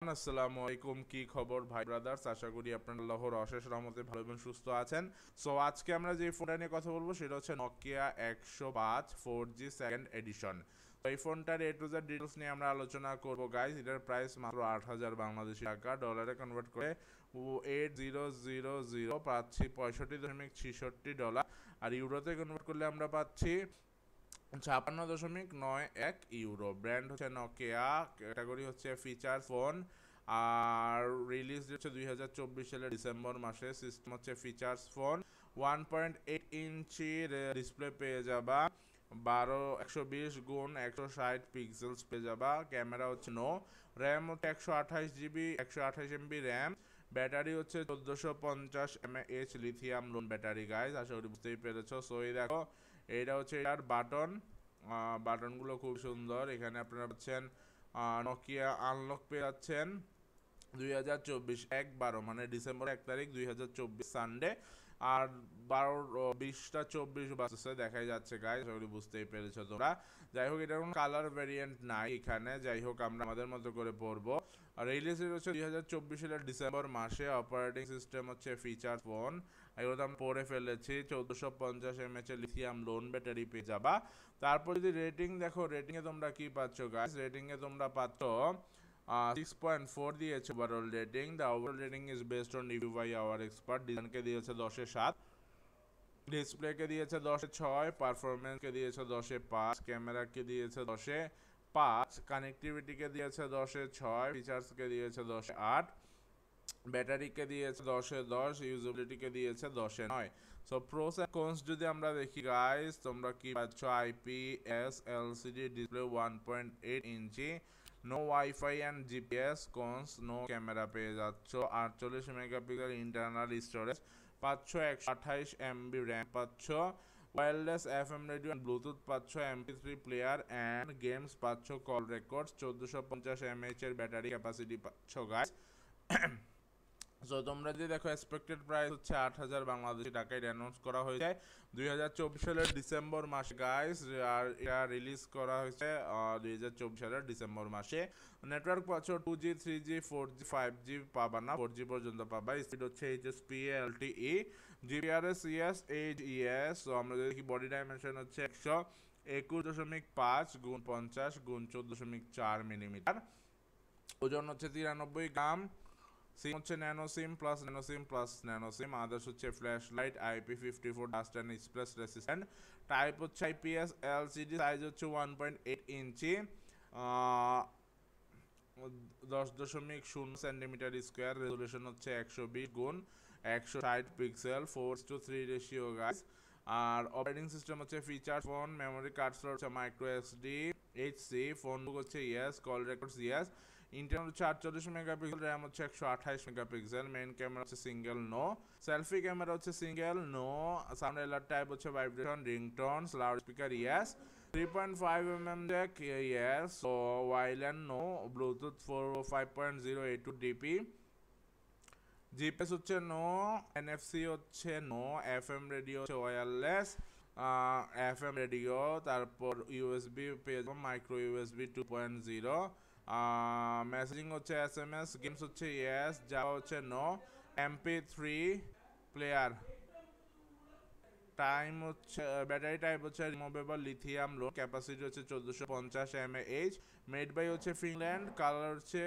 আসসালামু আলাইকুম, কি খবর ভাই ব্রাদার্স? আশা করি আপনারা আল্লাহর অশেষ রহমতে ভালো এবং সুস্থ আছেন। সো আজকে আমরা যে ফোনটা নিয়ে কথা বলবো সেটা হচ্ছে নকিয়া 105 4G সেকেন্ড এডিশন। তো এই ফোনটার এ টু জেড ডিটেলস নিয়ে আমরা আলোচনা করবো গাইজ। এটার প্রাইস মাত্র 8,000 বাংলাদেশি টাকা, ডলারে কনভার্ট করে 8000 পাচ্ছি $65.66, আর ইউরোতে কনভার্ট করলে আমরা পাচ্ছি 56.91 ইউরো। ব্র্যান্ড হচ্ছে নকিয়া, ক্যাটাগরি হচ্ছে ফিচার ফোন, আর রিলিজ হচ্ছে 2024 সালের ডিসেম্বর মাসে। সিস্টেম হচ্ছে ফিচার্স ফোন, 1.8 ইঞ্চি ডিসপ্লে পেয়ে যাবা, 120x160 পিক্সেলস পেয়ে যাবা। ক্যামেরা হচ্ছে র্যাম হচ্ছে 128 জিবি, 128 MB র্যাম। ব্যাটারি হচ্ছে 1450 mAh lithium ion battery guys. আশা করি বুঝতেই পেরেছো। সো এই দেখো, এইটা হচ্ছে এটার বাটনগুলো খুব সুন্দর। এখানে আপনারা পাচ্ছেন নকিয়া আনলক পেয়ে যাচ্ছেন 2024 1/12, মানে ডিসেম্বর 1 তারিখ 2024 সানডে। আর 12:20 বাজছে দেখাই যাচ্ছে গাইজ, ওগুলি বুঝতেই পেরেছো তোমরা। যাই হোক, এটার কোনো কালার ভ্যারিয়েন্ট নাই এখানে। যাই হোক, আমরা আমাদের মতো করে পড়বো। আর রিলিজ হচ্ছে 2024 সালের ডিসেম্বর মাসে। অপারেটিং সিস্টেম হচ্ছে ফিচার ফোন, এগুলো তো আমি পড়ে ফেলেছি। 1450 mAh লিথিয়াম লোন ব্যাটারি পেয়ে যাবা। তারপর যদি রেটিং দেখো, রেটিংয়ে তোমরা কি পাচ্ছ গাইজ? রেটিংয়ে তোমরা পাচ্ছ 6.4 দিয়েছে overall rating. The overall rating is based on review by our expert. ডিজাইনকে দিয়েছে 10/7, ডিসপ্লেকে দিয়েছে 10/6, পারফরমেন্সকে দিয়েছে 10/5, ক্যামেরাকে দিয়েছে 10/5, কানেক্টিভিটিকে দিয়েছে 10/6, ফিচার্সকে দিয়েছে 10/8, ব্যাটারিকে দিয়েছে 10/10, ইউজেবিলিটিকে দিয়েছে 10/9। সো প্রোস অ্যান্ড কনস যদি আমরা দেখি গাইস, তোমরা কি পাচ্ছ? IPS LCD display, 1.8 inch, no wifi and GPS. Cons: no camera পেয়ে যাচ্ছ, 48 মেগাপিক্সেল ইন্টারনাল স্টোরেজ পাচ্ছ, 128 MB র্যাম পাচ্ছ, wireless FM radio and bluetooth পাচ্ছ, MP3 প্লেয়ার অ্যান্ড গেমস পাচ্ছ, কল রেকর্ডস, 1450 mAh এর ব্যাটারি ক্যাপাসিটি পাচ্ছ গাইস। সো তোমরা যদি দেখো, এক্সপেক্টেড প্রাইস হচ্ছে 8,000 বাংলাদেশি টাকায় অ্যানাউন্স করা হয়েছে 2024 সালের ডিসেম্বর মাসে গাইস। আর এটা রিলিজ করা হয়েছে 2024 সালের ডিসেম্বর মাসে। নেটওয়ার্ক পাচ্ছ 2G 3G 4G 5G পাবা না, 4G পর্যন্ত পাবা। স্পিড হচ্ছে HSPA LTE, GPRS ES HES। So আমরা যদি দেখি, বডি ডাইমেনশন হচ্ছে 121.5 × 50 × 14.4 মিলিমিটার। ওজন হচ্ছে 93 গ্রাম। সিম হচ্ছে nano SIM plus nano SIM plus nano SIM. Others হচ্ছে flash light, IP54 dust and splash resistant. Type হচ্ছে IPS LCD। সাইজ হচ্ছে 1.8 ইঞ্চি, 10.0 সেন্টিমিটার স্কোয়ার। রেজুলেশন হচ্ছে 120 × 160 পিক্সেল, 4:3 রেশিও গাইস। আর operating system হচ্ছে feature phone. Memory card slot হচ্ছে micro SD HC. Phone book হচ্ছে yes, call records yes. Internal হচ্ছে 48 megapixel, RAM হচ্ছে 128 megapixel. Main camera হচ্ছে single no, selfie camera হচ্ছে single no. Sound alert type হচ্ছে vibration, ringtones, loud speaker yes. 3.5 mm jack yes. So ওয়াইল্যান্ড no, bluetooth 5.0 A2DP। GPS হচ্ছে নো, NFC হচ্ছে no, FM radio হচ্ছে wireless, FM radio. তারপর USB পেয়ে যাবো, মাইক্রো USB 2.0। মেসেজিং হচ্ছে SMS, গেমস হচ্ছে ইয়েস, যাওয়া হচ্ছে নো, MP3 প্লেয়ার। টাইম হচ্ছে, ব্যাটারি টাইপ হচ্ছে রিমুভেবল লিথিয়াম লোন। ক্যাপাসিটি হচ্ছে 1450 mAh। মেড বাই হচ্ছে ফিনল্যান্ড। কালার হচ্ছে